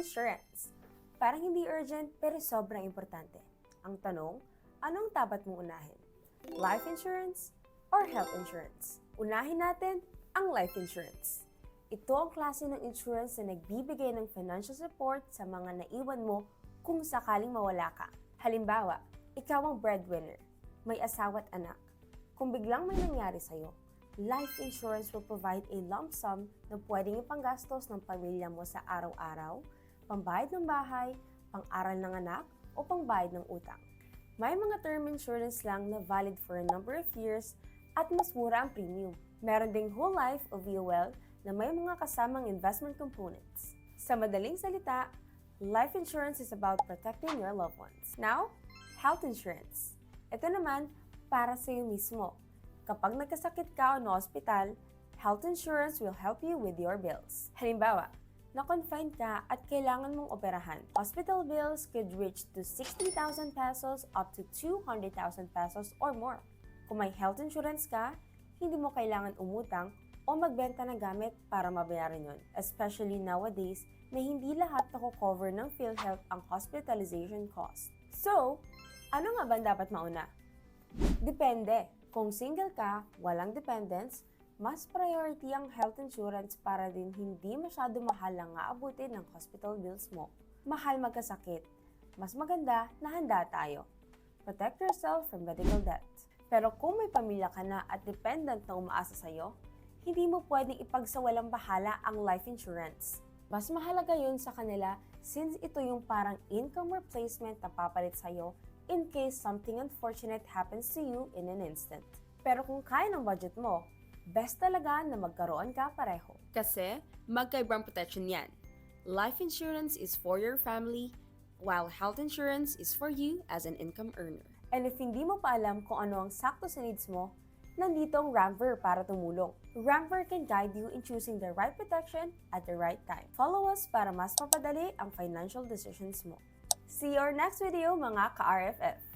insurance. Parang hindi urgent pero sobrang importante. Ang tanong, anong dapat mong unahin? Life insurance or health insurance? Unahin natin ang life insurance. Ito ang klase ng insurance na nagbibigay ng financial support sa mga naiwan mo kung sakaling mawala ka. Halimbawa, ikaw ang breadwinner, may asawa at anak. Kung biglang may nangyari sa'yo, life insurance will provide a lump sum na pwedeng ipanggastos ng pamilya mo sa araw-araw, pambayad ng bahay, pang-aral ng anak, o pangbayad ng utang. May mga term insurance lang na valid for a number of years at mas mura ang premium. Meron ding whole life o VOL na may mga kasamang investment components. Sa madaling salita, life insurance is about protecting your loved ones. Now, health insurance. Ito naman para sa iyo mismo. Kapag nagkasakit ka o na ospital, health insurance will help you with your bills. Halimbawa, na-confine ka at kailangan mong operahan. Hospital bills could reach to 60,000 pesos up to 200,000 pesos or more. Kung may health insurance ka, hindi mo kailangan umutang o magbenta ng gamit para mabayaran yon. Especially nowadays na hindi lahat nako-cover ng PhilHealth ang hospitalization cost. So, ano nga ba dapat mauna? Depende. Kung single ka, walang dependents, mas priority ang health insurance para din hindi masyado mahal ang aabutin ng hospital bills mo. Mahal magkasakit. Mas maganda na handa tayo. Protect yourself from medical debt. Pero kung may pamilya ka na at dependent na umaasa sa'yo, hindi mo pwedeng ipagsawalang bahala ang life insurance. Mas mahalaga yun sa kanila since ito yung parang income replacement na papalit sa'yo in case something unfortunate happens to you in an instant. Pero kung kaya ng budget mo, best talaga na magkaroon ka pareho. Kasi magkaibang protection yan. Life insurance is for your family, while health insurance is for you as an income earner. And if hindi mo pa alam kung ano ang sakto sa needs mo, nandito ang Ramver para tumulong. Ramver can guide you in choosing the right protection at the right time. Follow us para mas mapadali ang financial decisions mo. See you our next video mga ka-RFF!